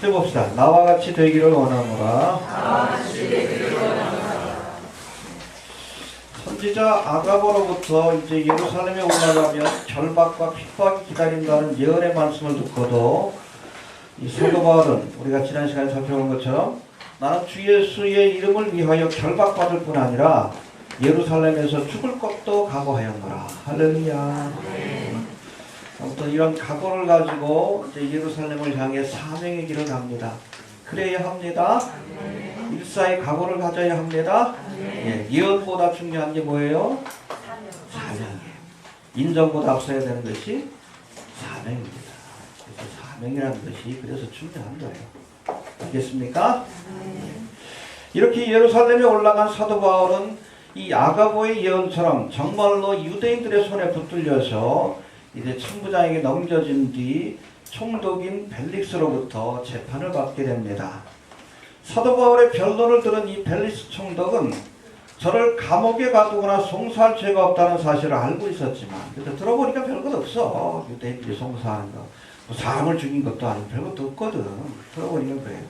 해봅시다. 나와 같이 되기를 원하노라. 선지자 아가보로부터 이제 예루살렘에 올라가면 결박과 핍박이 기다린다는 예언의 말씀을 듣고도 이 사도 바울은 우리가 지난 시간에 살펴본 것처럼 나는 주 예수의 이름을 위하여 결박받을 뿐 아니라 예루살렘에서 죽을 것도 각오하였노라. 할렐루야. 아무튼 이런 각오를 가지고 이제 예루살렘을 향해 사명의 길을 갑니다. 그래야 합니다. 일사의 각오를 가져야 합니다. 예, 예언보다 중요한 게 뭐예요? 사명이에요. 인정보다 앞서야 되는 것이 사명입니다. 그래서 사명이라는 것이 그래서 중요한 거예요. 알겠습니까? 이렇게 예루살렘에 올라간 사도 바울은 이 아가보의 예언처럼 정말로 유대인들의 손에 붙들려서 이제 천부장에게 넘겨진 뒤 총독인 벨릭스로부터 재판을 받게 됩니다. 사도 바울의 변론을 들은 이 벨릭스 총독은 저를 감옥에 가두거나 송사할 죄가 없다는 사실을 알고 있었지만 그래서 들어보니까 별것 없어. 유대인들이 송사하는 거. 뭐 사람을 죽인 것도 아니고 별것도 없거든. 들어보니까 그래요.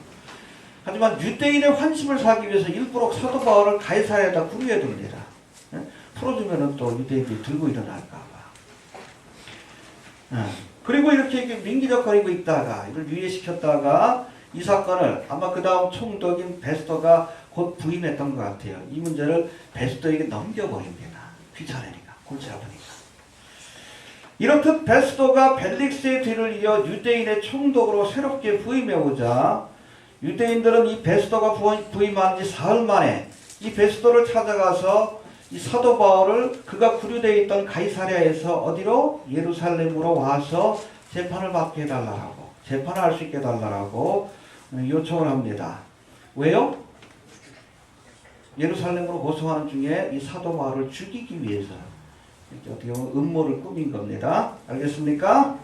하지만 유대인의 환심을 사기 위해서 일부러 사도 바울을 가이사랴에다 구류해 둡니다. 풀어주면 또 유대인들이 들고 일어날까 봐. 그리고 이렇게 민기적거리고 있다가 이걸 유예시켰다가 이 사건을 아마 그 다음 총독인 베스토가 곧 부임했던 것 같아요. 이 문제를 베스토에게 넘겨버립니다. 귀찮으니까, 골치 아프니까. 이렇듯 베스토가 벨릭스의 뒤를 이어 유대인의 총독으로 새롭게 부임해오자 유대인들은 이 베스토가 부임한 지 사흘 만에 이 베스토를 찾아가서 이 사도 바울을 그가 구류되어 있던 가이사랴에서 어디로? 예루살렘으로 와서 재판을 받게 해달라고, 재판을 할 수 있게 해달라고 요청을 합니다. 왜요? 예루살렘으로 고소하는 중에 이 사도 바울을 죽이기 위해서 이렇게 어떻게 보면 음모를 꾸민 겁니다. 알겠습니까?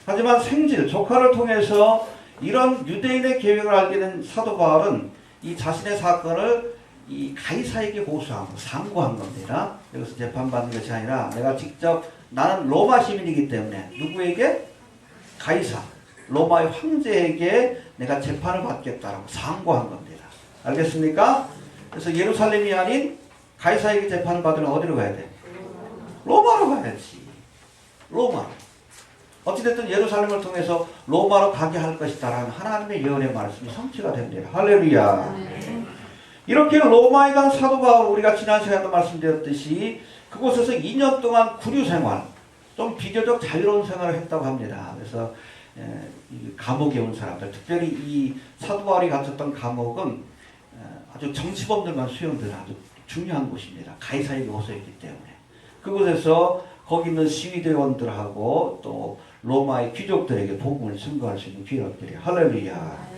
하지만 생질, 조카를 통해서 이런 유대인의 계획을 알게 된 사도 바울은 이 자신의 사건을 이 가이사에게 고소하고 상고한 겁니다. 여기서 재판받는 것이 아니라 내가 직접 나는 로마 시민이기 때문에 누구에게? 가이사, 로마의 황제에게 내가 재판을 받겠다라고 상고한 겁니다. 알겠습니까? 그래서 예루살렘이 아닌 가이사에게 재판을 받으면 어디로 가야 돼? 로마로 가야지. 로마로. 어찌됐든 예루살렘을 통해서 로마로 가게 할 것이다라는 하나님의 예언의 말씀이 성취가 됩니다. 할렐루야. 이렇게 로마에 간 사도 바울, 우리가 지난 시간에도 말씀드렸듯이 그곳에서 2년 동안 구류 생활, 좀 비교적 자유로운 생활을 했다고 합니다. 그래서 감옥에 온 사람들, 특별히 이 사도 바울이 갇혔던 감옥은 아주 정치범들만 수용되는 아주 중요한 곳입니다. 가이사에게 고소했기 때문에. 그곳에서 거기 있는 시위대원들하고 또 로마의 귀족들에게 복음을 증거할 수 있는 기회가 되요. 할렐루야.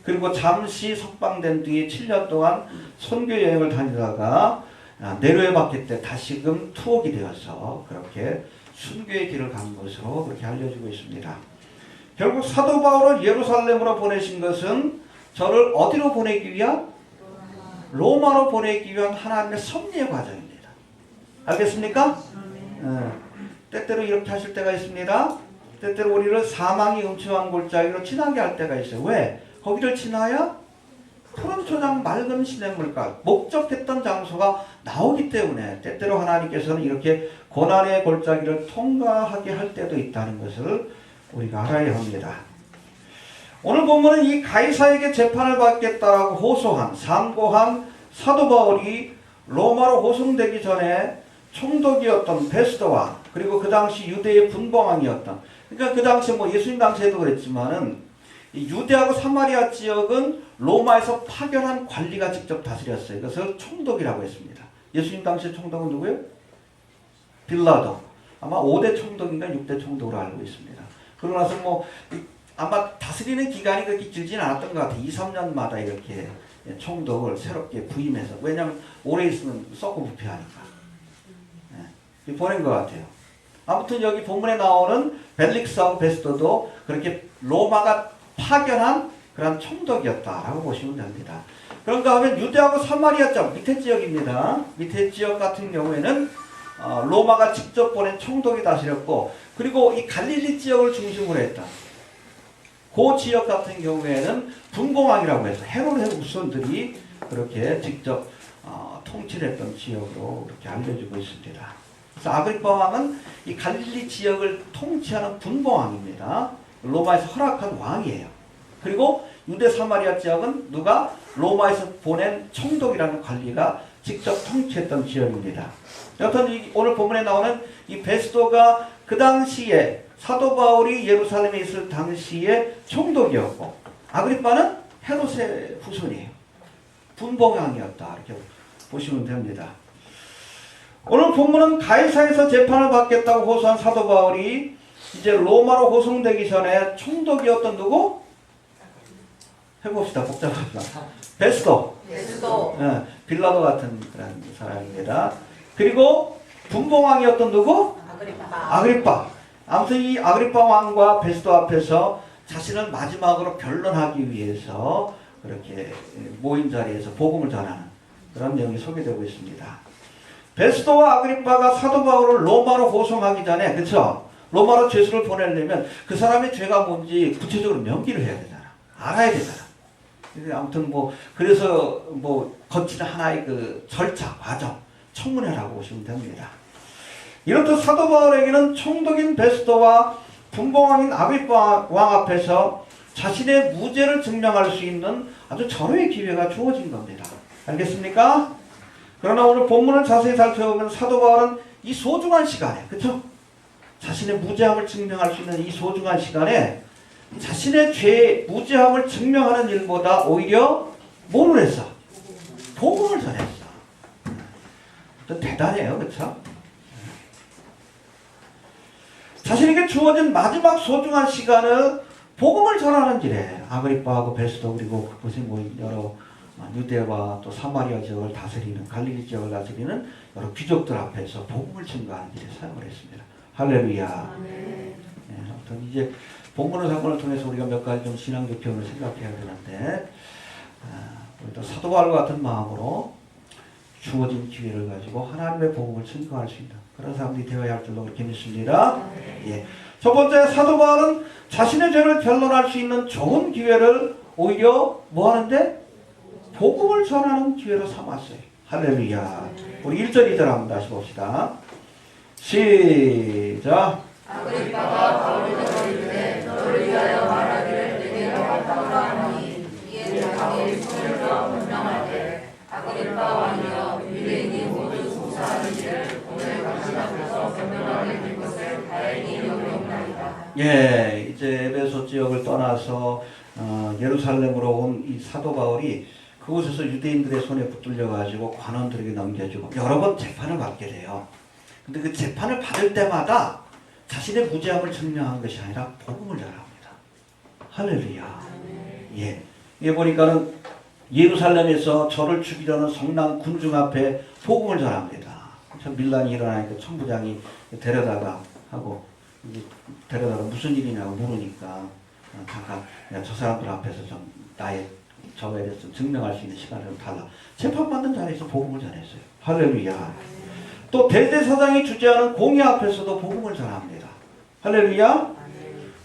그리고 잠시 석방된 뒤에 7년 동안 선교 여행을 다니다가 내로에 박힐 때 다시금 투옥이 되어서 그렇게 순교의 길을 간 것으로 그렇게 알려지고 있습니다. 결국 사도 바울을 예루살렘으로 보내신 것은 저를 어디로 보내기 위한? 로마로 보내기 위한 하나님의 섭리의 과정입니다. 알겠습니까? 때때로 이렇게 하실 때가 있습니다. 때때로 우리를 사망이 음침한 골짜기로 지나게 할 때가 있어요. 왜? 거기를 지나야 푸른 초장 맑은 시냇물가, 목적했던 장소가 나오기 때문에 때때로 하나님께서는 이렇게 고난의 골짜기를 통과하게 할 때도 있다는 것을 우리가 알아야 합니다. 오늘 본문은 이 가이사에게 재판을 받겠다라고 호소한, 상고한 사도 바울이 로마로 호송되기 전에 총독이었던 베스도와 그리고 그 당시 유대의 분봉왕이었던, 그러니까 그 당시 뭐 예수님 당시에도 그랬지만은 이 유대하고 사마리아 지역은 로마에서 파견한 관리가 직접 다스렸어요. 이것을 총독이라고 했습니다. 예수님 당시 총독은 누구예요? 빌라도. 아마 5대 총독인가 6대 총독으로 알고 있습니다. 그러고 나서 뭐 아마 다스리는 기간이 그렇게 길지는 않았던 것 같아요. 2, 3년마다 이렇게 총독을 새롭게 부임해서. 왜냐하면 오래 있으면 썩고 부패하니까. 네, 보낸 것 같아요. 아무튼 여기 본문에 나오는 벨릭스하고 베스도도 그렇게 로마가 파견한 그런 총독이었다라고 보시면 됩니다. 그런가 하면 유대하고 사마리아 쪽 밑에 지역입니다. 밑에 지역 같은 경우에는 로마가 직접 보낸 총독이 다스렸고, 그리고 이 갈릴리 지역을 중심으로 했다. 그 지역 같은 경우에는 분봉왕이라고 해서 헤롯의 후손들이 그렇게 직접 통치를 했던 지역으로 그렇게 알려지고 있습니다. 그래서 아그리파 왕은 이 갈릴리 지역을 통치하는 분봉왕입니다. 로마에서 허락한 왕이에요. 그리고 유대 사마리아 지역은 누가 로마에서 보낸 총독이라는 관리가 직접 통치했던 지역입니다. 여튼 오늘 본문에 나오는 이 베스도가 그 당시에 사도 바울이 예루살렘에 있을 당시에 총독이었고, 아그리파는 헤롯의 후손이에요. 분봉왕이었다, 이렇게 보시면 됩니다. 오늘 본문은 가이사에서 재판을 받겠다고 호소한 사도 바울이 이제 로마로 호송되기 전에 총독이었던 누구? 해봅시다. 복잡하다. 베스도. 예, 빌라도 같은 그런 사람입니다. 그리고 분봉왕이었던 누구? 아그리파. 아무튼 이 아그리파 왕과 베스도 앞에서 자신을 마지막으로 변론하기 위해서 그렇게 모인 자리에서 복음을 전하는 그런 내용이 소개되고 있습니다. 베스도와 아그리파가 사도 바울을 로마로 호송하기 전에, 그렇죠? 로마로 죄수를 보내려면 그 사람의 죄가 뭔지 구체적으로 명기를 해야 되잖아. 알아야 되잖아. 아무튼 그래서 거친 하나의 그 절차, 과정, 청문회라고 보시면 됩니다. 이렇듯 사도 바울에게는 총독인 베스도와 분봉왕인 아그리파 왕 앞에서 자신의 무죄를 증명할 수 있는 아주 절호의 기회가 주어진 겁니다. 알겠습니까? 그러나 오늘 본문을 자세히 살펴보면 사도 바울은 이 소중한 시간에, 그렇죠? 자신의 무죄함을 증명할 수 있는 이 소중한 시간에 자신의 무죄함을 증명하는 일보다 오히려 뭐를 했어? 복음을 전했어. 대단해요, 그렇죠? 자신에게 주어진 마지막 소중한 시간을 복음을 전하는 일에 아그리파하고 베스도, 그리고 그곳에 여러 유대와 또 사마리아 지역을 다스리는, 갈릴리 지역을 다스리는 여러 귀족들 앞에서 복음을 증거하는 일에 사용을 했습니다. 할렐루야. 네, 아무튼 이제 본문의 사건을 통해서 우리가 몇 가지 좀 신앙적 교훈을 생각해야 되는데, 우리도 사도 바울 같은 마음으로 주어진 기회를 가지고 하나님의 복음을 증거할 수 있는 그런 사람들이 되어야 할 줄로 그렇게 믿습니다. 예. 첫 번째, 사도 바울은 자신의 죄를 변론할 수 있는 좋은 기회를 오히려 뭐 하는데? 복음을 전하는 기회로 삼았어요. 할렐루야. 우리 1절 2절 한번 다시 봅시다. 시작. 아그리파가 바울을 이르되 너를 위하여 말하기를 내게 왔다가 하니 이에 자기의 손을 들어 분명할 때 아그리파 왕이여 유대인이 모두 송사하는 일을 오늘 당신 앞에서 변명하게 된 것을 다행히 여기옵나이다. 예, 이제 에베소 지역을 떠나서 예루살렘으로 온 이 사도 바울이 그곳에서 유대인들의 손에 붙들려 가지고 관원들에게 넘겨주고 여러 번 재판을 받게 돼요. 근데 그 재판을 받을 때마다 자신의 무죄함을 증명한 것이 아니라 복음을 전합니다. 할렐루야. 예. 이게 보니까는 예루살렘에서 저를 죽이려는 성난 군중 앞에 복음을 전합니다. 참 밀란이 일어나니까 천부장이 데려다가 하고, 데려다가 무슨 일이냐고 물으니까 잠깐 저 사람들 앞에서 좀 나의 저에 대해서 좀 증명할 수 있는 시간을 좀 달라. 재판받는 자리에서 복음을 전했어요. 할렐루야. 또 대제사장이 주재하는 공회 앞에서도 복음을 전합니다. 할렐루야.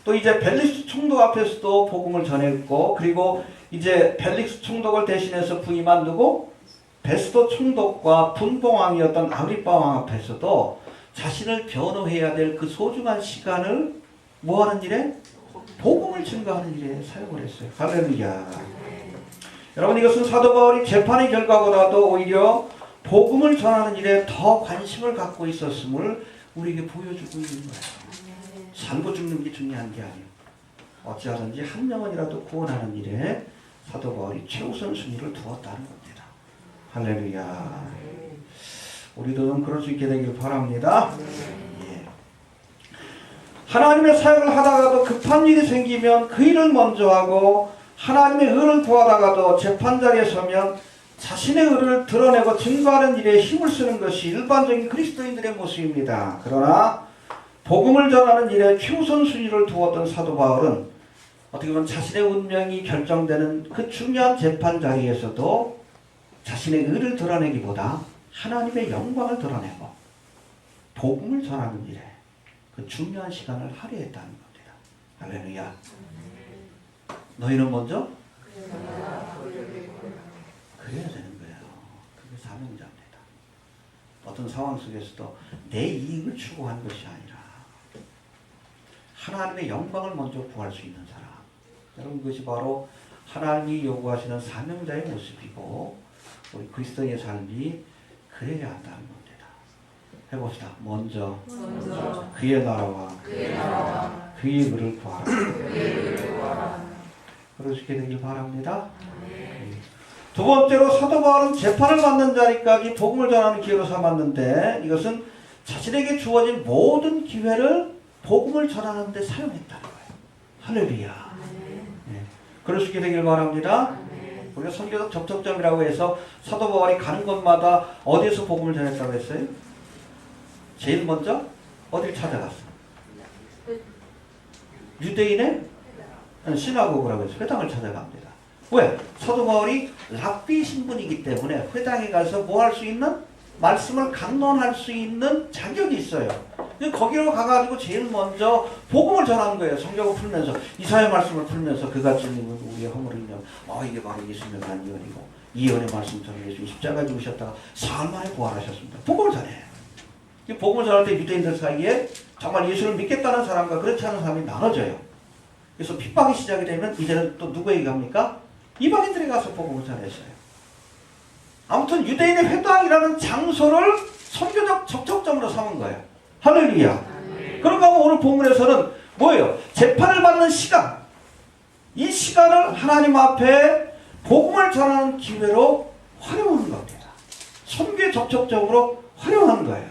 또 이제 벨릭스 총독 앞에서도 복음을 전했고, 그리고 이제 벨릭스 총독을 대신해서 부임한 누구? 베스도 총독과 분봉왕이었던 아그리파 왕 앞에서도 자신을 변호해야 될 그 소중한 시간을 뭐하는 일에? 복음을 증거하는 일에 사용을 했어요. 할렐루야. 여러분, 이것은 사도 바울이 재판의 결과보다도 오히려 복음을 전하는 일에 더 관심을 갖고 있었음을 우리에게 보여주고 있는 거예요. 살고 죽는 게 중요한 게 아니에요. 어찌하든지 한 명은이라도 구원하는 일에 사도 바울이 최우선 순위를 두었다는 겁니다. 할렐루야. 우리도 그럴 수 있게 되길 바랍니다. 예. 하나님의 사역을 하다가도 급한 일이 생기면 그 일을 먼저 하고, 하나님의 의를 구하다가도 재판자리에 서면 자신의 의를 드러내고 증거하는 일에 힘을 쓰는 것이 일반적인 그리스도인들의 모습입니다. 그러나 복음을 전하는 일에 최우선 순위를 두었던 사도 바울은 어떻게 보면 자신의 운명이 결정되는 그 중요한 재판 자리에서도 자신의 의를 드러내기보다 하나님의 영광을 드러내고 복음을 전하는 일에 그 중요한 시간을 할애했다는 겁니다. 할렐루야. 너희는 먼저 그래야 되는 거예요. 그게 사명자입니다. 어떤 상황 속에서도 내 이익을 추구하는 것이 아니라 하나님의 영광을 먼저 구할 수 있는 사람. 여러분, 그것이 바로 하나님이 요구하시는 사명자의 모습이고 우리 그리스도인의 삶이 그래야 한다는 겁니다. 해봅시다. 먼저 그의 나라와 그의 의를 구하라. 그러시게 되길 바랍니다. 두 번째로 사도 바울은 재판을 받는 자리까지 복음을 전하는 기회로 삼았는데 이것은 자신에게 주어진 모든 기회를 복음을 전하는 데 사용했다는 거예요. 할렐루야. 네. 그러시게 되길 바랍니다. 우리가 선교적 접촉점이라고 해서 사도 바울이 가는 곳마다 어디에서 복음을 전했다고 했어요? 제일 먼저 어딜 찾아갔어요? 유대인의 시나고그라고 해서 회당을 찾아갑니다. 왜? 사도 바울이 랍비 신분이기 때문에 회당에 가서 뭐 할 수 있는? 말씀을 강론할 수 있는 자격이 있어요. 거기로 가가지고 제일 먼저 복음을 전하는 거예요. 성경을 풀면서 이사야 말씀을 풀면서 그가 찔린 우리의 허물을 인하여 이게 바로 예수님의 간이언이고 이 은의 말씀처럼 예수님이 십자가에 죽으셨다가 사흘 만에 부활하셨습니다. 복음을 전해요. 이 복음을 전할 때 유대인들 사이에 정말 예수를 믿겠다는 사람과 그렇지 않은 사람이 나눠져요. 그래서 핍박이 시작이 되면 이제는 또 누구에게 갑니까? 이방인들이 가서 복음을 전했어요. 아무튼 유대인의 회당이라는 장소를 선교적 접촉점으로 삼은 거예요. 할렐루야. 그런가 하면 오늘 본문에서는 뭐예요? 재판을 받는 시간. 이 시간을 하나님 앞에 복음을 전하는 기회로 활용하는 겁니다. 선교의 접촉점으로 활용하는 거예요.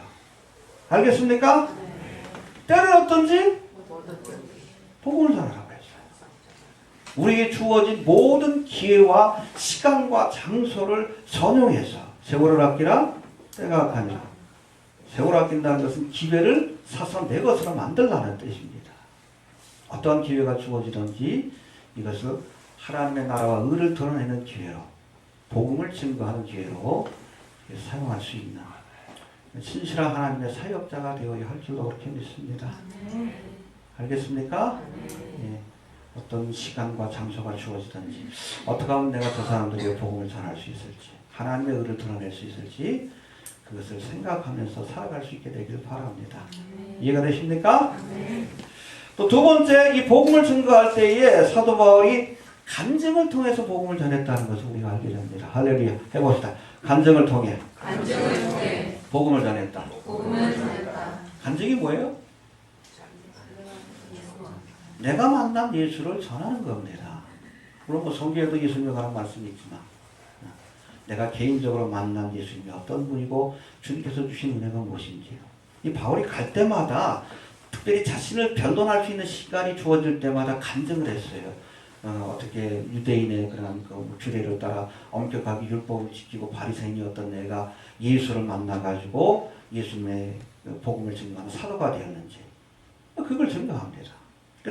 알겠습니까? 때는 어떤지 복음을 전하라고 했어요. 우리에게 주어진 모든 기회와 시간과 장소를 전용해서 세월을 아끼라 때가 악하니라. 세월을 아낀다는 것은 기회를 사서 내 것으로 만들라는 뜻입니다. 어떠한 기회가 주어지든지 이것을 하나님의 나라와 의를 드러내는 기회로 복음을 증거하는 기회로 사용할 수 있는 신실한 하나님의 사역자가 되어야 할 줄로 그렇게 믿습니다. 알겠습니까? 예. 어떤 시간과 장소가 주어지든지 어떻게 하면 내가 저 사람들에게 복음을 전할 수 있을지 하나님의 의를 드러낼 수 있을지 그것을 생각하면서 살아갈 수 있게 되길 바랍니다. 이해가 되십니까? 또 두 번째, 이 복음을 증거할 때에 사도 바울이 간증을 통해서 복음을 전했다는 것을 우리가 알게 됩니다. 할렐루야. 해봅시다. 간증을 통해 복음을 전했다. 간증이 뭐예요? 내가 만난 예수를 전하는 겁니다. 물론 뭐 성경에도 예수님에 관한 말씀이 있지만 내가 개인적으로 만난 예수님이 어떤 분이고 주님께서 주신 은혜가 무엇인지 이 바울이 갈 때마다 특별히 자신을 변론할 수 있는 시간이 주어질 때마다 간증을 했어요. 어떻게 유대인의 그런 그 규례를 따라 엄격하게 율법을 지키고 바리새인이었던 내가 예수를 만나가지고 예수님의 복음을 증거하는 사도가 되었는지 그걸 증거합니다.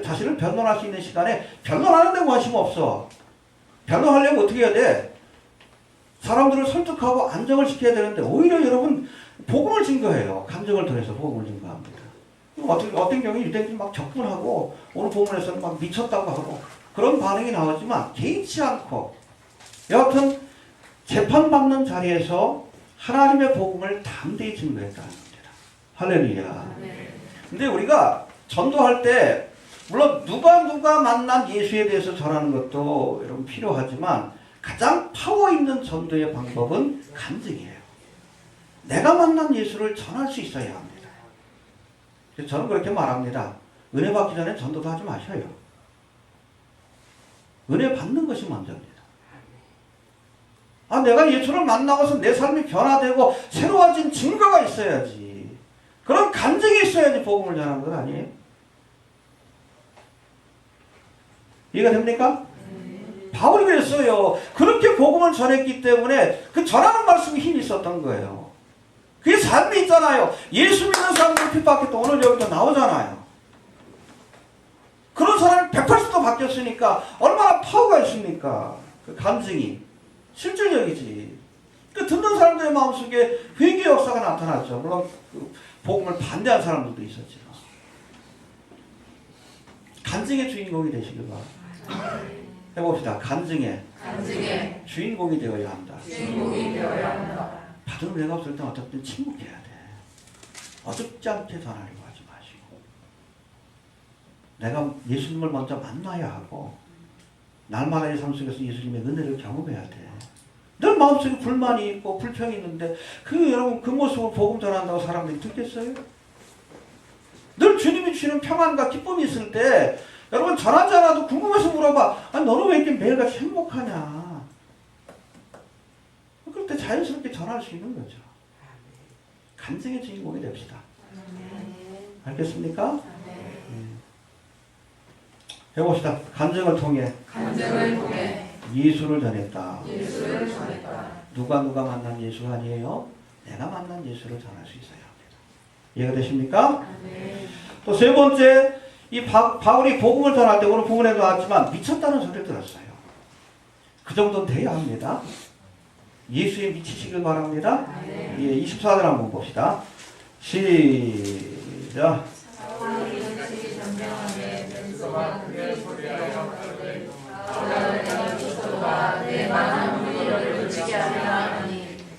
자신을 변론할 수 있는 시간에 변론하는 데 관심 없어. 변론하려면 어떻게 해야 돼? 사람들을 설득하고 안정을 시켜야 되는데 오히려 여러분 복음을 증거해요. 감정을 통해서 복음을 증거합니다. 어떤 경우에 유대인들이 막 접근하고 오늘 본문에서는 막 미쳤다고 하고 그런 반응이 나오지만 개의치 않고 여하튼 재판받는 자리에서 하나님의 복음을 담대히 증거했다는 겁니다. 할렐루야. 근데 우리가 전도할 때 물론 누가 만난 예수에 대해서 전하는 것도 여러분 필요하지만 가장 파워 있는 전도의 방법은 간증이에요. 내가 만난 예수를 전할 수 있어야 합니다. 그래서 저는 그렇게 말합니다. 은혜 받기 전에 전도도 하지 마셔요. 은혜 받는 것이 먼저입니다. 내가 예수를 만나고서 내 삶이 변화되고 새로워진 증거가 있어야지. 그런 간증이 있어야지 복음을 전하는 건 아니에요. 이해가 됩니까? 바울이 그랬어요. 그렇게 복음을 전했기 때문에 그 전하는 말씀이 힘이 있었던 거예요. 그게 삶이 있잖아요. 예수 믿는 사람들 핍박했던 오늘 여기도 나오잖아요. 그런 사람이 180도 바뀌었으니까 얼마나 파워가 있습니까? 그 감증이 실질적이지. 그 듣는 사람들의 마음속에 회개 역사가 나타났죠. 물론 그 복음을 반대한 사람들도 있었지만 간증의 주인공이 되시길 바랍니다. 해봅시다. 간증의 주인공이 되어야 한다. 주인공이 되어야 한다. 받은 은혜가 없을 때 어떻든 침묵해야 돼. 어둡지 않게 전하려고 하지 마시고. 내가 예수님을 먼저 만나야 하고 날마다의 삶 속에서 예수님의 은혜를 경험해야 돼. 늘 마음속에 불만이 있고 불평이 있는데 여러분 그 모습을 복음 전한다고 사람들이 듣겠어요? 늘 주님이 주시는 평안과 기쁨이 있을 때 여러분 전하지 않아도 궁금해서 물어봐. 아니 너는 왜 이렇게 매일같이 행복하냐? 그럴 때 자연스럽게 전할 수 있는 거죠. 간증의 주인공이 됩시다. 알겠습니까? 해봅시다. 간증을 통해 예수를 전했다. 누가 만난 예수 아니에요? 내가 만난 예수를 전할 수 있어야 합니다. 이해가 되십니까? 또 세 번째, 이 바울이 복음을 전할 때 오늘 부분에도 나왔지만 미쳤다는 소리를 들었어요. 그 정도는 돼야 합니다. 예수에 미치시길 바랍니다. 예, 24절 한번 봅시다. 시작.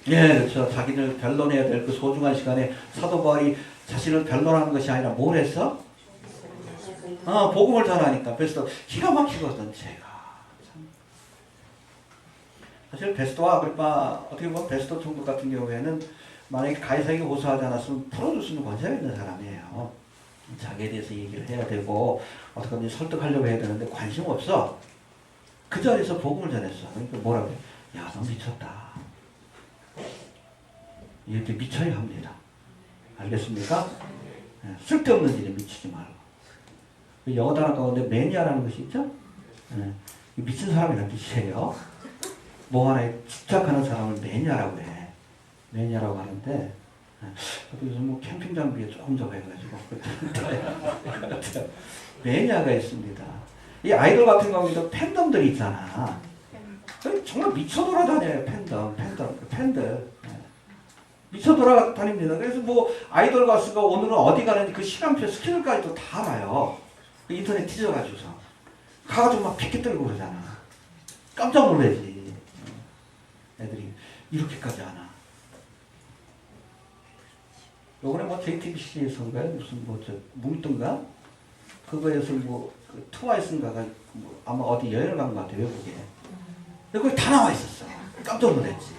예, 그렇죠. 자기를 변론해야 될 그 소중한 시간에 사도 바울이 자신을 변론하는 것이 아니라 뭘 했어? 복음을 전하니까. 그래서 기가 막히거든, 제가. 참. 사실 베스토와 아그리파, 어떻게 보면 베스토 총독 같은 경우에는 만약에 가이사에게 호소하지 않았으면 풀어줄 수 있는 권세가 있는 사람이에요. 자기에 대해서 얘기를 해야 되고 어떻게든 설득하려고 해야 되는데 관심 없어. 그 자리에서 복음을 전했어. 그러니까 뭐라고 해? 야, 너 미쳤다. 이렇게 미쳐야 합니다. 알겠습니까? 네, 쓸데없는 일에 미치지 말고. 영어 단어 가운데 매니아라는 것이 있죠? 네, 미친 사람이라는 뜻이에요. 뭐 하나에 집착하는 사람을 매니아라고 해. 매니아라고 하는데, 네, 요즘 뭐 캠핑 장비에 조금 더 해가지고. 매니아가 있습니다. 이 아이돌 같은 경우에도 팬덤들이 있잖아. 정말 미쳐 돌아다녀요. 팬들. 미쳐 돌아다닙니다. 그래서 뭐 아이돌 가수가 오늘은 어디 가는지 그 시간표 스케줄까지도 다 알아요. 인터넷 뒤져가지고서 가가지고 막 피켓 들고 그러잖아. 깜짝 놀라지. 애들이 이렇게까지 하나. 요번에 뭐 JTBC에서인가요? 무슨 뭉뜬가? 그거에서 그 트와이스인가가 아마 어디 여행을 간 것 같아요. 외국에. 근데 거기 다 나와 있었어. 깜짝 놀랐지.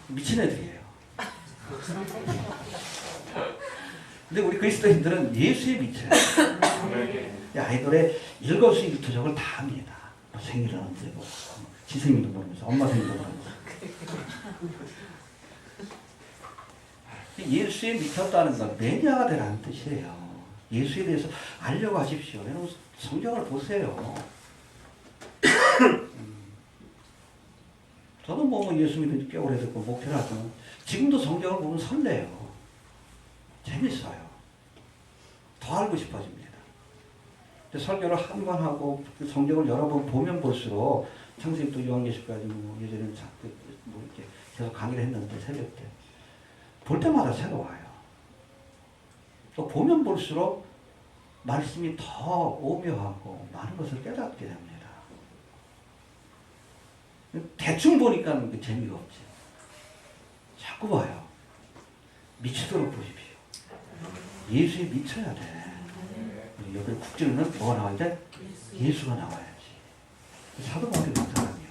미친 애들이에요. 근데 우리 그리스도인들은 예수에 미쳐요. 아이돌의 일거수일투족을 다 합니다. 생일은 언제고, 지 생일도 모르면서, 엄마 생일도 모르면서. 예수에 미쳤다는 건 매니아가 되라는 뜻이에요. 예수에 대해서 알려고 하십시오. 여러분 성경을 보세요. 저도 뭐 예수 믿은 지 꽤 오래됐고 목회를 하지만 지금도 성경을 보면 설레요. 재밌어요. 더 알고 싶어집니다. 근데 설교를 한 번 하고 성경을 여러 번 보면 볼수록 창세기 또 요한계시까지 뭐 예전에는 뭐 이렇게 계속 강의를 했는데 새벽 때 볼 때마다 새로워요. 또 보면 볼수록 말씀이 더 오묘하고 많은 것을 깨닫게 됩니다. 대충 보니까 재미가 없지. 자꾸 봐요. 미치도록 보십시오. 예수에 미쳐야 돼. 여기 국제는 뭐가 나와야 돼? 예수가 나와야지. 사도 바울이 그런 사람이요.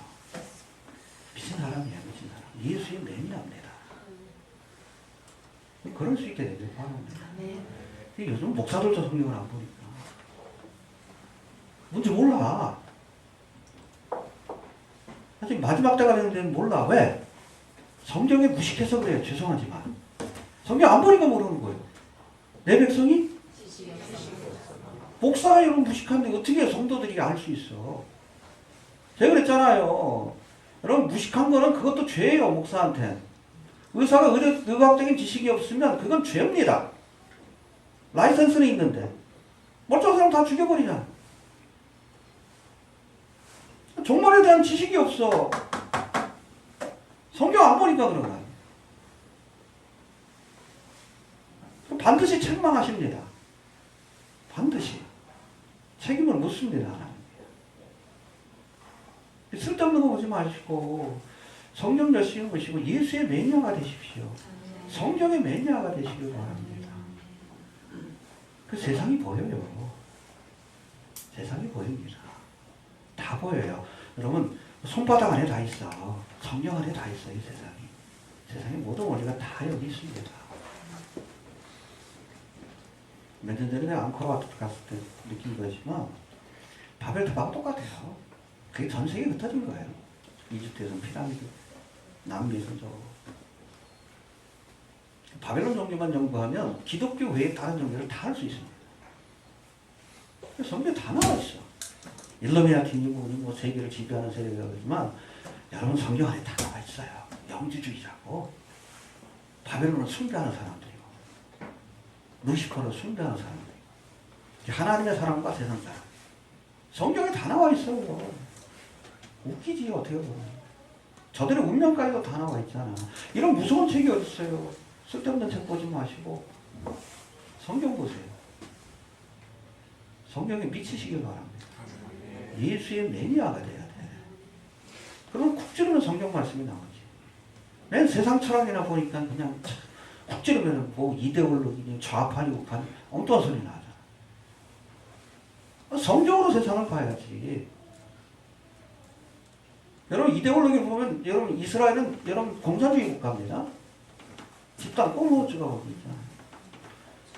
미친 사람이야, 미친 사람. 예수의 매니아입니다. 그럴 수 있게 되길 바랍니다. 요즘 목사들도 성경을 안 보니까. 뭔지 몰라. 아직 마지막 때가 되는데 몰라. 왜? 성경에 무식해서 그래요. 죄송하지만. 성경 안 보니까 모르는 거예요. 내 백성이? 목사가 이런 무식한데 어떻게 성도들이 알 수 있어? 제가 그랬잖아요. 여러분 무식한 거는 그것도 죄예요. 목사한테. 의사가 의학적인 지식이 없으면 그건 죄입니다. 라이선스는 있는데 멀쩡한 사람 다 죽여버리잖아. 종말에 대한 지식이 없어. 성경 안 보니까 그런 거야. 반드시 책망하십니다. 반드시 책임을 묻습니다. 쓸데없는 거 보지 마시고 성경 열심히 보시고 예수의 매니아가 되십시오. 성경의 매니아가 되시길 바랍니다. 그 세상이 보여요. 세상이 보입니다. 다 보여요. 여러분 손바닥 안에 다 있어. 성경 안에 다 있어요. 이 세상이. 세상의 모든 원리가 다 여기 있습니다. 몇 년 전에 앙코르와트 갔을 때 느낀 거지만 바벨塔하고 똑같아요. 그게 전 세계에 흩어진 거예요. 이집트에서는 피라미드, 남미에서는 저 바벨론 종교만 연구하면 기독교 외에 다른 종교를 다 할 수 있습니다. 성경에 다 나와 있어. 일루미나티니 뭐 세계를 지배하는 세력이라고 하지만 여러분 성경 안에 다 나와 있어요. 영주주의자고 바벨론을 숭배하는 사람들이고 루시퍼를 숭배하는 사람들이고 하나님의 사람과 세상 사람. 성경에 다 나와 있어요. 웃기지 어떻게 보면. 저들의 운명까지도 다 나와 있잖아. 이런 무서운 책이 어디 있어요. 쓸데없는 책 보지 마시고 성경 보세요. 성경에 미치시길 바랍니다. 예수의 매니아가 돼야 돼. 그러면 쿡 찌르면 성경 말씀이 나오지. 맨 세상 철학이나 보니까 그냥 쿡 찌르면 뭐 이데올로기, 좌파니 우파니 엉뚱한 소리 나잖아. 성경으로 세상을 봐야지. 여러분 이데올로기를 보면 여러분 이스라엘은 여러분 공산주의 국가입니다. 집단 꼬르즈가 거기 있잖아요.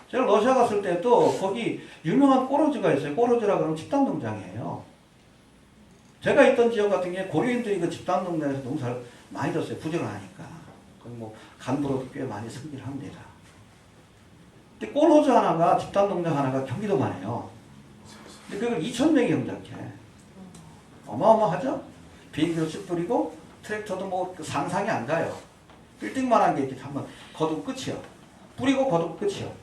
제가 러시아 갔을 때도 거기 유명한 꼬르즈가 있어요. 꼬르즈라 그러면 집단 농장이에요. 제가 있던 지역 같은 경우에 고려인들이 그 집단 농장에서 농사를 많이 졌어요. 부지런하니까. 거기 뭐 간부로도 꽤 많이 승리를 합니다. 근데 꼬르즈 하나가 집단 농장 하나가 경기도만 해요. 근데 그걸 2,000명이 경작해. 어마어마하죠? 비행기로 쭉 뿌리고 트랙터도 뭐 상상이 안 가요. 빌딩만한 게 이렇게 한번 거두고 끝이요. 뿌리고 거두고 끝이요.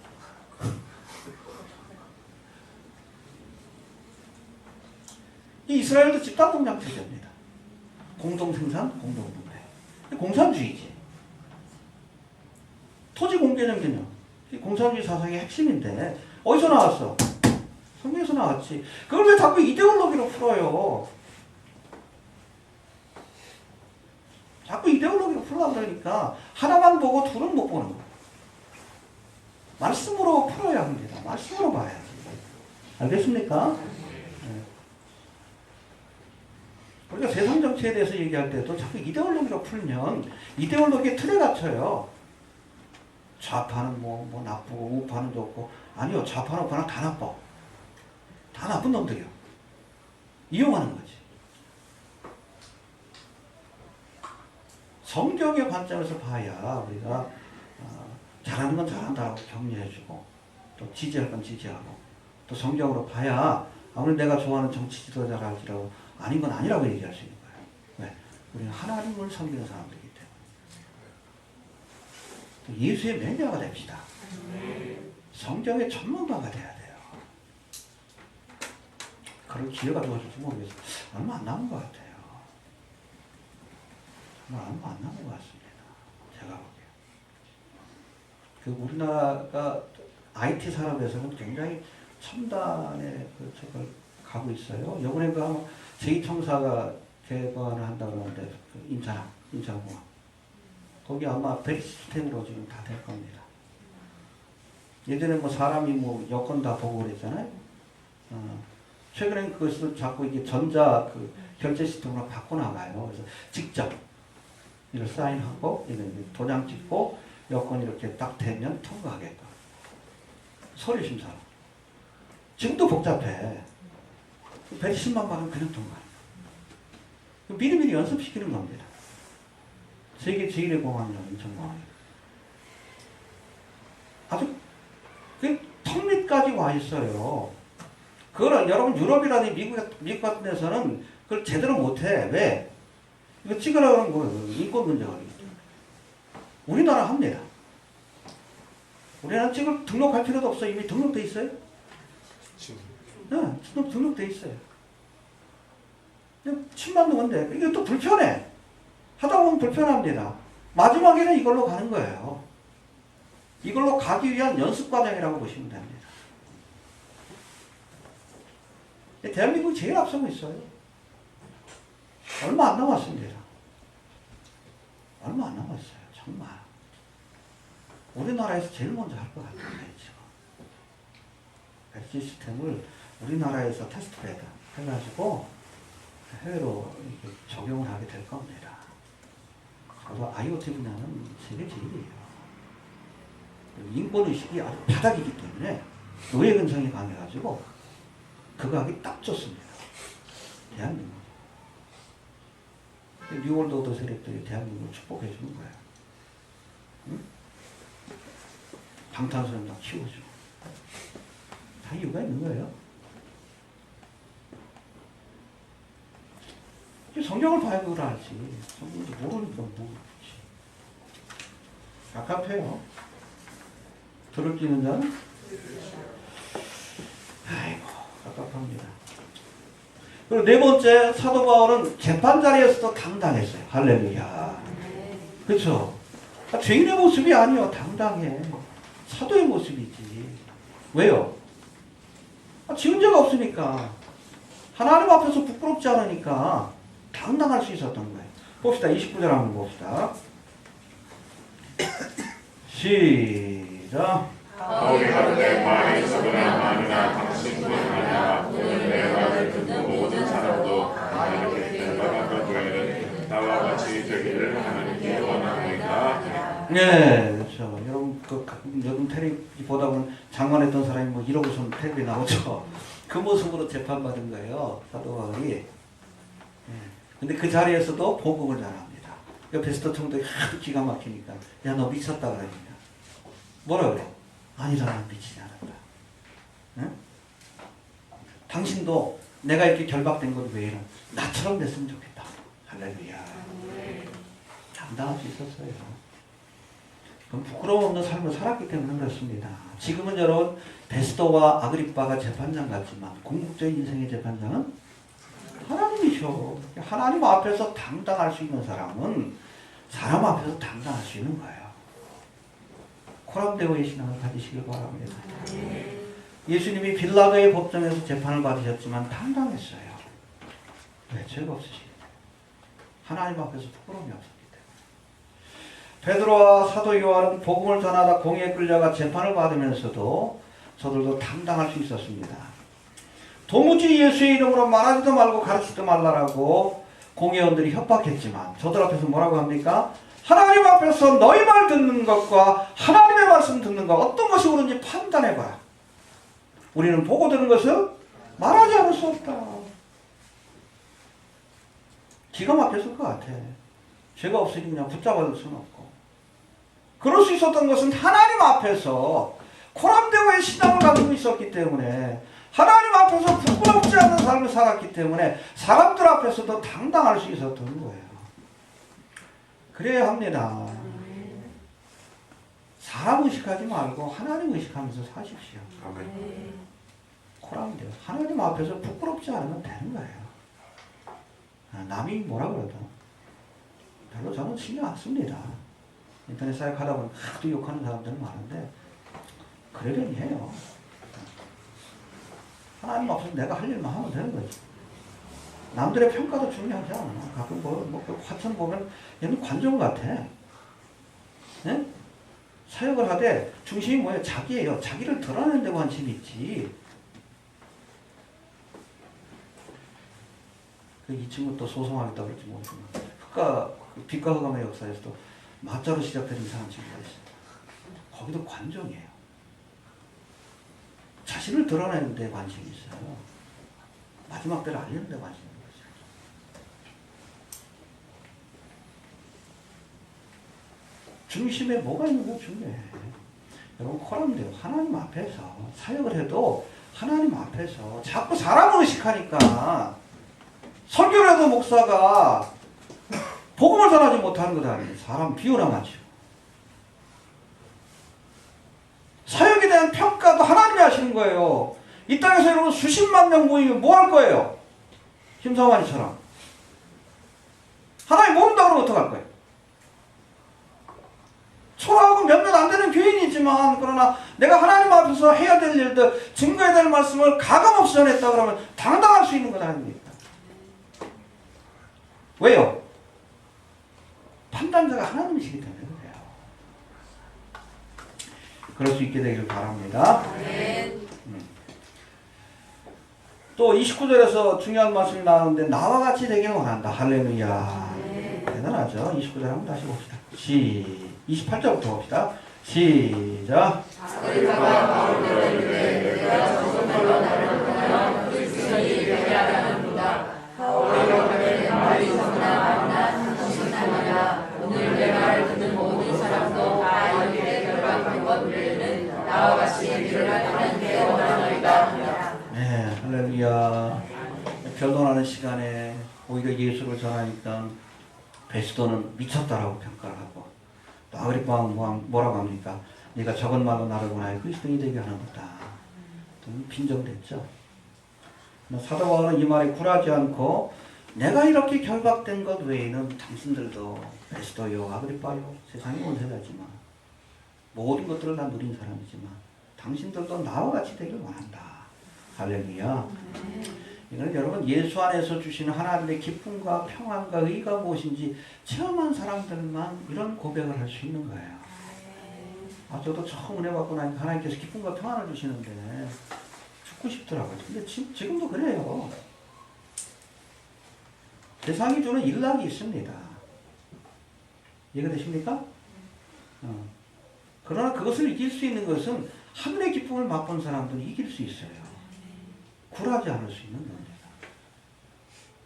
이 이스라엘도 집단농장 체제입니다. 공동생산, 공동분배. 공산주의지. 토지공개념 개념. 공산주의 사상의 핵심인데 어디서 나왔어? 성경에서 나왔지. 그걸 왜 자꾸 이데올로기로 풀어요? 자꾸 이데올로기로 풀어간다니까 하나만 보고 둘은 못 보는 거예요. 말씀으로 풀어야 합니다. 말씀으로 봐야지. 알겠습니까? 네. 우리가 세상 정치에 대해서 얘기할 때도 자꾸 이데올로기로 풀면 이데올로기에 틀에 갇혀요. 좌파는 뭐 나쁘고 우파는 좋고 아니요. 좌파는 우파는 다 나빠. 다 나쁜 놈들이요. 이용하는 거지. 성경의 관점에서 봐야 우리가 잘하는 건 잘한다고 격려해주고 또 지지할 건 지지하고 또 성경으로 봐야 아무리 내가 좋아하는 정치 지도자라 할지라도 아닌 건 아니라고 얘기할 수 있는 거예요. 왜? 우리는 하나님을 섬기는 사람들이기 때문에. 또 예수의 매니아가 됩시다. 성경의 전문가가 돼야 돼요. 그런 기회가 주어질지 모르겠어요. 얼마 안 남은 것 같아요. 얼마 안 남은 것 같습니다. 제가 보기에. 그 우리나라가 IT 산업에서는 굉장히 첨단의 그 저걸 가고 있어요. 이번에 그 아마 제2청사가 개관을 한다고 그러는데 그 인천공항 거기 아마 배리 시스템으로 지금 다 될 겁니다. 예전에 뭐 사람이 뭐 여권 다 보고 그랬잖아요. 최근에 그것을 자꾸 이게 전자 그 결제 시스템으로 바꿔나가요. 그래서 직접 이걸 사인하고 이걸 도장 찍고 여권 이렇게 딱 대면 통과하게끔 서류 심사로. 지금도 복잡해. 110만 받으면 그냥 통과. 미리미리 연습시키는 겁니다. 세계 제1의 공항이라고 인천공항이. 아주 그 턱 밑까지 와 있어요. 그걸 여러분 유럽이라든지 미국 같은 데서는 그걸 제대로 못해. 왜? 이거 찍으라고 하는 거예요. 인권 문제가 있기 때문에. 우리나라 합니다. 우리나라 찍을 등록할 필요도 없어. 이미 등록돼 있어요. 네, 등록돼 있어요. 그냥 침 맞는 건데 이게 또 불편해. 하다 보면 불편합니다. 마지막에는 이걸로 가는 거예요. 이걸로 가기 위한 연습 과정이라고 보시면 됩니다. 대한민국이 제일 앞서고 있어요. 얼마 안 남았습니다. 얼마 안 남았어요. 정말. 우리나라에서 제일 먼저 할 것 같은데 지금. 시스템을 우리나라에서 테스트를 해가지고 해외로 이렇게 적용을 하게 될 겁니다. 그래서 IoT 분야는 세계 제일이에요. 인권의식이 아주 바닥이기 때문에 노예 근성이 강해가지고 그거 하기 딱 좋습니다. 대한민국. 뉴월드 오더 세력들이 대한민국을 축복해 주는 거예요. 응? 방탄소년 다 키워주고. 다 이유가 있는 거예요. 성경을 봐야 그걸 알지. 성경도 모르는 건 모르지. 갑갑해요. 들을 수 있는 자는? 아이고, 갑갑합니다. 그리고 네 번째, 사도 바울은 재판 자리에서도 당당했어요. 할렐루야. 그렇죠? 죄인의 모습이 아니요. 당당해. 사도의 모습이지. 왜요? 지은 죄가 없으니까. 하나님 앞에서 부끄럽지 않으니까 당당할 수 있었던 거예요. 봅시다. 29절 한번 봅시다. 시작. 바울이 가로되 마에서도나 만이나 당신뿐 아니라 오늘 내 말을 듣는 모든 사람도 하나님께 대답한 후에는 나와 같이 되기를 하나님께 원하노이다. 네, 그렇죠. 여러분 요즘 텔레비 보다 보면 장관했던 사람이 뭐 이러고선 텔레비 나오죠. 그 모습으로 재판받은 거예요. 사도 바울이. 근데 그 자리에서도 복음을 전합니다. 베스터 총독이 하도 기가 막히니까 야 너 미쳤다 그러니까 뭐라 그래? 아니라 난 미치지 않았다. 응? 당신도 내가 이렇게 결박된 것 외에는 나처럼 됐으면 좋겠다. 할렐루야. 감당할 수 있었어요. 그럼 부끄러움 없는 삶을 살았기 때문에 그렇습니다. 지금은 여러분 베스터와 아그리빠가 재판장 같지만 궁극적인 인생의 재판장은 하나님이셔. 하나님 앞에서 당당할 수 있는 사람은 사람 앞에서 당당할 수 있는 거예요. 코람데오의 신앙을 가지시길 바랍니다. 예수님이 빌라도의 법정에서 재판을 받으셨지만 당당했어요. 왜? 죄가 없으시기 때문에. 하나님 앞에서 부끄러움이 없었기 때문에. 베드로와 사도 요한은 복음을 전하다 공에 끌려가 재판을 받으면서도 저들도 당당할 수 있었습니다. 도무지 예수의 이름으로 말하지도 말고 가르치지도 말라라고 공회원들이 협박했지만 저들 앞에서 뭐라고 합니까? 하나님 앞에서 너희 말 듣는 것과 하나님의 말씀 듣는 것 어떤 것이 옳은지 판단해봐라. 우리는 보고 들은 것을 말하지 않을 수 없다. 기가 막혔을 것 같아. 죄가 없으니 그냥 붙잡아둘 수는 없고. 그럴 수 있었던 것은 하나님 앞에서 코람데오의 신앙을 가지고 있었기 때문에 하나님 앞에서 부끄럽지 않는 삶을 살았기 때문에 사람들 앞에서도 당당할 수 있었던 거예요. 그래야 합니다. 사람 의식하지 말고 하나님 의식하면서 사십시오. 아멘. 코람데오. 하나님 앞에서 부끄럽지 않으면 되는 거예요. 남이 뭐라 그래도 별로 저는 신경 안 씁니다. 인터넷 사역하다 보면 하도 욕하는 사람들은 많은데 그러려니 해요. 하나님 앞에서 내가 할 일만 하면 되는 거지. 남들의 평가도 중요하지 않아. 가끔 화천 보면 얘는 관종 같아. 네? 사역을 하되 중심이 뭐예요? 자기예요. 자기를 드러내는 데 관심이 있지. 이 친구 또 소송하겠다 그럴지 모르지만 빛과 흑암의 역사에서도 마자로 시작된 이상한 친구가 있어요. 거기도 관종이에요. 자신을 드러내는 데 관심이 있어요. 마지막 때를 알리는 데 관심이 있어요. 중심에 뭐가 있는 거 중요해. 여러분 코람데오 하나님 앞에서 사역을 해도 하나님 앞에서 자꾸 사람을 의식하니까 설교를 해도 목사가 복음을 전하지 못하는 것 아니에요. 사람 비호감하죠. 사역에 대한 평가도 하나님이 하시는 거예요. 이 땅에서 여러분 수십만 명 모이면 뭐 할 거예요? 심사만이처럼. 하나님 모른다 그러면 어떡할 거예요? 초라하고 몇몇 안 되는 교인이 있지만 그러나 내가 하나님 앞에서 해야 될 일들, 증거해야 될 말씀을 가감없이 전했다 그러면 당당할 수 있는 것 아닙니까? 왜요? 판단자가 하나님이시기 때문에 그래요. 그럴 수 있게 되길 바랍니다. 또 29절에서 중요한 말씀이 나오는데 나와 같이 되길 원한다. 할렐루야. 대단하죠. 29절 한번 다시 봅시다. 28절부터 봅시다. 시작. 아그리파가 바울대로 이르되 내가 정말로 나를 보내어 그리스도인이 되게 하려는도다. 바울이 그들의 말이 성나 만나 당신나니라. 오늘 내 말을 듣는 모든 사람도 다 이르되 결박한 것 외에는 나와 같이 일을 하는 게 원하노이다 하니라. 네, 할렐루야. 변론하는 시간에 오히려 예수를 전하니까 베스도는 미쳤다라고 평가를 하고 또 아그리파는 뭐라고 합니까? 네가 적은 말로 나를 원하여 그리스도인이 되게 하는 거다. 빈정됐죠. 사도 바울은 이 말에 굴하지 않고 내가 이렇게 결박된 것 외에는 당신들도 베스도요 아그리파요 세상의 원세자지만 모든 것들을 다 누린 사람이지만 당신들도 나와 같이 되길 원한다. 할렐루야. 이거는 여러분 예수 안에서 주시는 하나님의 기쁨과 평안과 의가 무엇인지 체험한 사람들만 이런 고백을 할 수 있는 거예요. 저도 처음 은혜 받고 나니까 하나님께서 기쁨과 평안을 주시는데 죽고 싶더라고요. 근데 지금도 그래요. 세상이 주는 일락이 있습니다. 이해되십니까? 그러나 그것을 이길 수 있는 것은 하늘의 기쁨을 맛본 사람들은 이길 수 있어요. 굴하지 않을 수 있는 겁니다.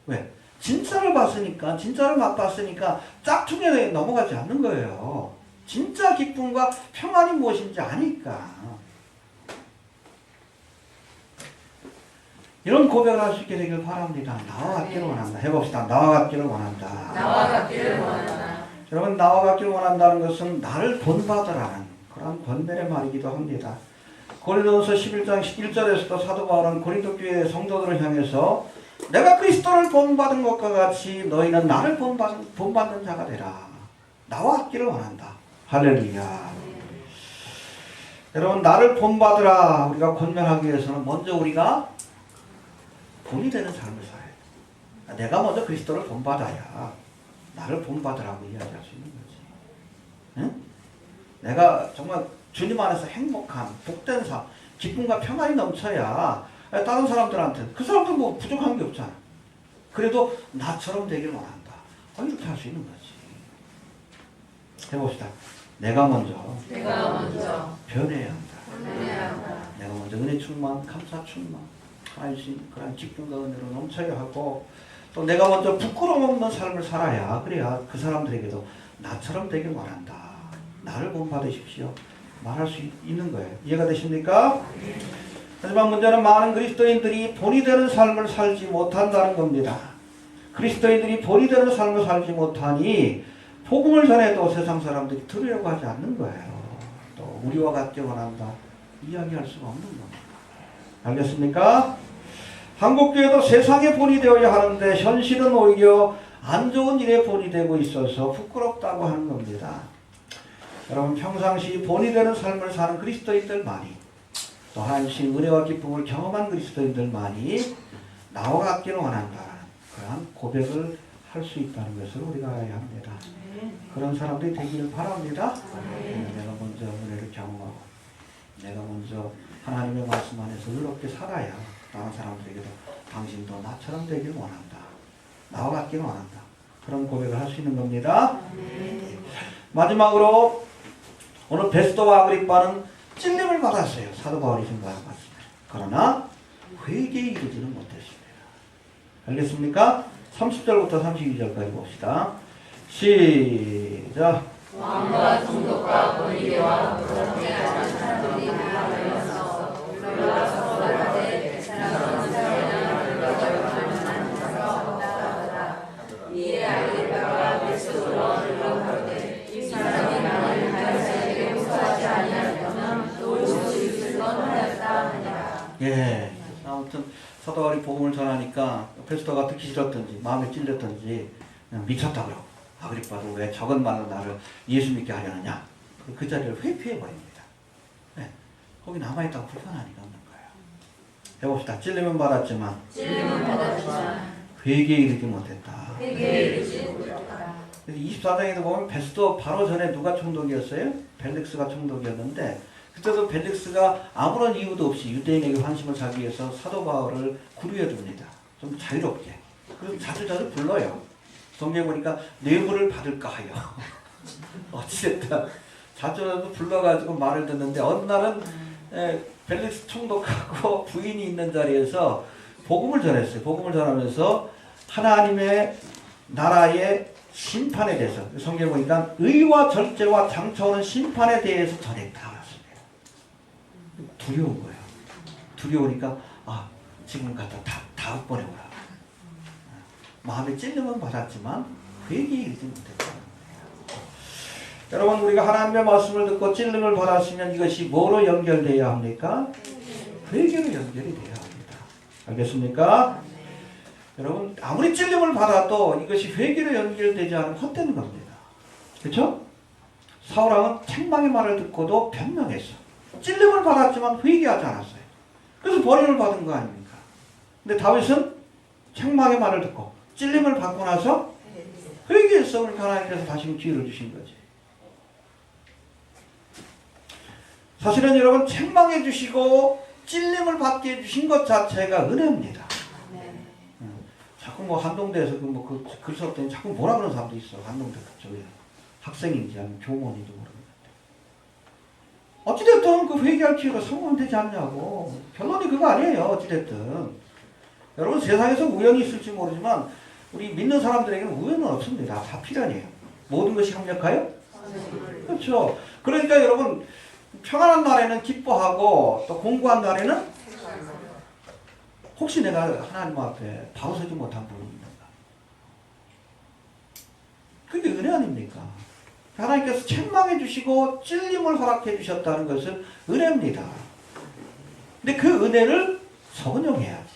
왜? 진짜를 봤으니까, 진짜를 맛봤으니까 짝퉁에 넘어가지 않는 거예요. 진짜 기쁨과 평안이 무엇인지 아니까. 이런 고백을 할 수 있게 되길 바랍니다. 나와 같기를 원한다. 해봅시다. 나와 같기를 원한다. 나와 같기를 원한다. 여러분, 나와 같기를 원한다는 것은 나를 본받으라는 그런 권면의 말이기도 합니다. 고린도전서 11장 11절에서도 사도 바울은 고린도 교회 성도들을 향해서 내가 그리스도를 본받은 것과 같이 너희는 나를 본받는 자가 되라. 나와 같기를 원한다. 할렐루야. 여러분, 나를 본받으라 우리가 권면하기 위해서는 먼저 우리가 본이 되는 삶을 살아야 돼. 내가 먼저 그리스도를 본받아야 나를 본받으라고 이야기할 수 있는 거지. 응? 내가 정말 주님 안에서 행복한 복된 삶, 기쁨과 평안이 넘쳐야 다른 사람들한테 그 사람들 뭐 부족한 게 없잖아. 그래도 나처럼 되길 원한다. 이렇게 할 수 있는 거지. 해봅시다. 내가 먼저 변해야 한다. 내가 먼저 은혜 충만, 감사 충만, 하나님 그런 기쁨과 은혜로 넘쳐야 하고 또 내가 먼저 부끄러움 없는 삶을 살아야 그래야 그 사람들에게도 나처럼 되길 원한다. 나를 본받으십시오. 말할 수 있는 거예요. 이해가 되십니까? 하지만 문제는 많은 그리스도인들이 본이 되는 삶을 살지 못한다는 겁니다. 그리스도인들이 본이 되는 삶을 살지 못하니 복음을 전해도 세상 사람들이 들으려고 하지 않는 거예요. 또 우리와 같게 원한다. 이야기할 수가 없는 겁니다. 알겠습니까? 한국교회도 세상의 본이 되어야 하는데 현실은 오히려 안 좋은 일에 본이 되고 있어서 부끄럽다고 하는 겁니다. 여러분 평상시 본이 되는 삶을 사는 그리스도인들만이 또 하나님의 은혜와 기쁨을 경험한 그리스도인들만이 나와 같기를 원한다는 그러한 고백을 할 수 있다는 것을 우리가 알아야 합니다. 그런 사람들이 되기를 바랍니다. 내가 먼저 은혜를 경험하고 내가 먼저 하나님의 말씀 안에서 의롭게 살아야 다른 사람들에게도 당신도 나처럼 되기를 원한다. 나와 같기를 원한다. 그런 고백을 할 수 있는 겁니다. 마지막으로 오늘 베스도와 아그리빠는 찔림을 받았어요. 사도 바울이 생각한 것입니다. 그러나 회개에 이르지는 못했습니다. 알겠습니까? 30절부터 32절까지 봅시다. 시작. 왕과 총독과 권위대와 그렇게 하는 사람들이 다 모여서 올라서 나라에 사랑하는 사람을 결박하는 싸웠다. 이에 아그리빠가 베스도로 들어가되 이 사람이 나를 가이사에게 호소하지 아니하려면 또 죽을 뻔하였다 하니라. 예. 아무튼 사도 바울이 복음을 전하니까 베스도가 듣기 싫었던지 마음에 찔렸던지 그냥 미쳤다 그러고 아그리빠도 왜 적은 말로 나를 예수 믿게 하려느냐 그 자리를 회피해 버립니다. 네. 거기 남아있다가 불편하니까 없는 거예요. 해봅시다. 찔림은 받았지만 찔림은 받았지만 회개에 이르지 못했다. 회개에 이르지 못하다. 24장에도 보면 베스도 바로 전에 누가 총독이었어요? 벨릭스가 총독이었는데 그때도 벨릭스가 아무런 이유도 없이 유대인에게 환심을 사기 위해서 사도 바울을 구류해 줍니다. 좀 자유롭게. 그래서 자주 불러요. 성경에 보니까 뇌물을 받을까 하여. 어찌됐든 자주 불러가지고 말을 듣는데 어느 날은 벨릭스 총독하고 부인이 있는 자리에서 복음을 전했어요. 복음을 전하면서 하나님의 나라의 심판에 대해서 성경에 보니까 의와 절제와 장차오는 심판에 대해서 전했다. 두려운 거예요. 두려우니까 지금 갖다 다 보내오라. 마음에 찔림은 받았지만 회개에 이르지 못했다. 여러분 우리가 하나님의 말씀을 듣고 찔림을 받았으면 이것이 뭐로 연결되어야 합니까? 회개로 연결이 되어야 합니다. 알겠습니까? 여러분 아무리 찔림을 받아도 이것이 회개로 연결되지 않으면 헛되는 겁니다. 그렇죠? 사울왕은 책망의 말을 듣고도 변명했어. 찔림을 받았지만 회개하지 않았어요. 그래서 벌임을 받은 거 아닙니까? 근데 다윗은 책망의 말을 듣고 찔림을 받고 나서 회개했어. 그러니까 하나님께서 다시 기회를 주신 거지. 사실은 여러분 책망해 주시고 찔림을 받게 해주신 것 자체가 은혜입니다. 자꾸 한동대에서 글 썼더니 자꾸 뭐라 그러는 사람도 있어. 한동대 그쪽에 학생인지 아니면 교원인지 모르겠는데. 어찌됐든 그 회개할 기회가 성공되지 않냐고. 결론이 그거 아니에요. 어찌됐든. 여러분 세상에서 우연이 있을지 모르지만 우리 믿는 사람들에게는 우연은 없습니다. 다 필연이에요. 모든 것이 합력하여? 그렇죠. 그러니까 여러분 평안한 날에는 기뻐하고 또 공부한 날에는 혹시 내가 하나님 앞에 바로 서지 못한 부분이 있는가? 그게 은혜 아닙니까? 하나님께서 책망해 주시고 찔림을 허락해 주셨다는 것은 은혜입니다. 근데 그 은혜를 선용해야지.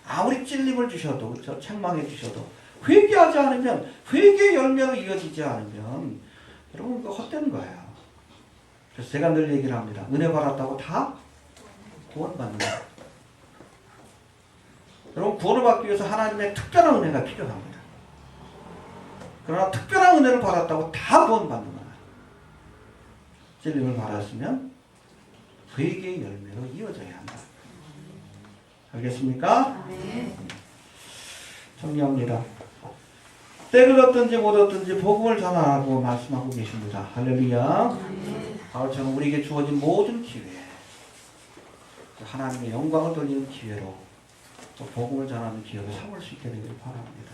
아무리 찔림을 주셔도 그렇죠? 책망해 주셔도 회개하지 않으면 회개 열매로 이어지지 않으면 여러분 그거 헛된 거예요. 그래서 제가 늘 얘기를 합니다. 은혜 받았다고 다 구원받는 거예요. 여러분 구원을 받기 위해서 하나님의 특별한 은혜가 필요합니다. 그러나 특별한 은혜를 받았다고 다 구원받는 거예요. 찔림을 받았으면 회개의 열매로 이어져야 한다. 알겠습니까? 네. 정리합니다. 때를 얻든지 못 얻든지 복음을 전하라고 말씀하고 계십니다. 할렐루야. 바울처럼 우리에게 주어진 모든 기회, 하나님의 영광을 돌리는 기회로 또 복음을 전하는 기회로 삼을 수 있게 되기를 바랍니다.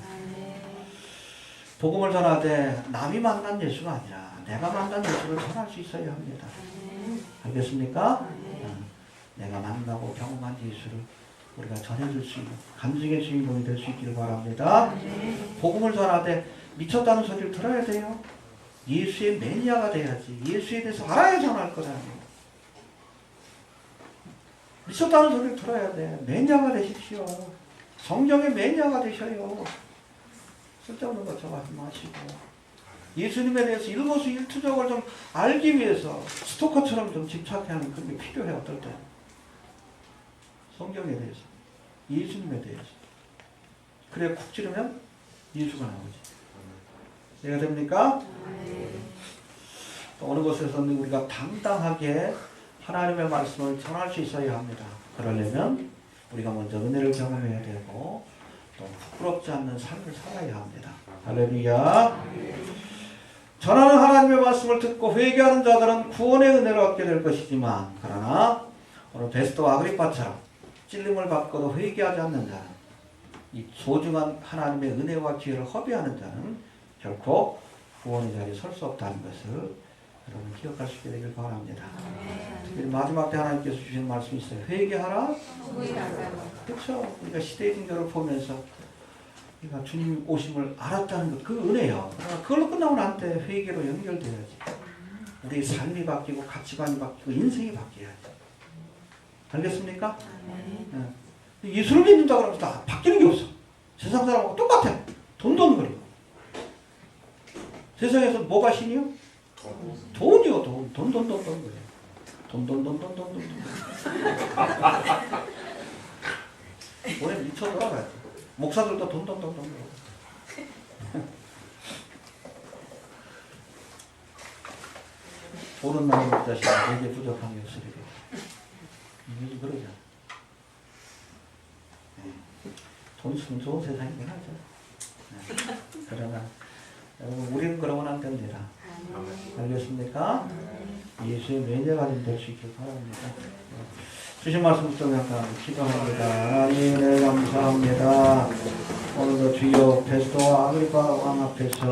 복음을 전하되 남이 만난 예수가 아니라 내가 만난 예수를 전할 수 있어야 합니다. 알겠습니까? 내가 만나고 경험한 예수를 우리가 전해줄 수 있는 간증의 주인공이 될 수 있기를 바랍니다. 복음을 전하되 미쳤다는 소리를 들어야 돼요. 예수의 매니아가 돼야지. 예수에 대해서 알아야 전할 거다. 미쳤다는 소리를 들어야 돼. 매니아가 되십시오. 성경의 매니아가 되셔요. 쓸데없는 것 좀 하지 마시고 예수님에 대해서 일거수일투족을 좀 알기 위해서 스토커처럼 좀 집착하는 그게 필요해. 어떨 때 성경에 대해서 예수님에 대해서 그래 쿡 찌르면 예수가 나오지. 이해가 됩니까? 또 어느 곳에서는 우리가 당당하게 하나님의 말씀을 전할 수 있어야 합니다. 그러려면 우리가 먼저 은혜를 경험해야 되고 또 부끄럽지 않는 삶을 살아야 합니다. 할렐루야. 전하는 하나님의 말씀을 듣고 회개하는 자들은 구원의 은혜를 얻게 될 것이지만 그러나 오늘 베스도와 아그리빠처럼 찔림을 받고도 회개하지 않는 자는 이 소중한 하나님의 은혜와 기회를 허비하는 자는 결코 구원의 자리에 설 수 없다는 것을 여러분 기억할 수 있게 되길 바랍니다. 특히 마지막 때 하나님께서 주신 말씀이 있어요. 회개하라. 그렇죠. 우리가 시대의 징조를 보면서 우리가 주님 오심을 알았다는 것, 그 은혜요. 그걸로 끝나고 난 때 회개로 연결돼야지. 우리의 삶이 바뀌고 가치관이 바뀌고 인생이 바뀌어야지. 알겠습니까? 네. 예수를 믿는다고 하면서 다 바뀌는 게 없어. 세상 사람하고 똑같아. 돈돈거리고. 세상에서 뭐가 신이요? 돈이요. 돈돈돈돈 거예요. 돈돈돈돈돈돈. 오늘 미쳐 돌아가야 돼. 목사들도 돈돈돈돈. 보는 날이 없다시 내게 부족함이 없으리라. 요즘 그러죠. 돈 쓰면 좋은 세상이긴 하죠. 그러나 여러분 우리는 그러면 안 됩니다. 알겠습니까? 예수의 매니아가 될 수 있길 바랍니다. 주신 말씀 묵상 잠깐 기도합니다. 하나님, 네, 감사합니다. 오늘도 주여 베스도와 아그리파 왕 앞에서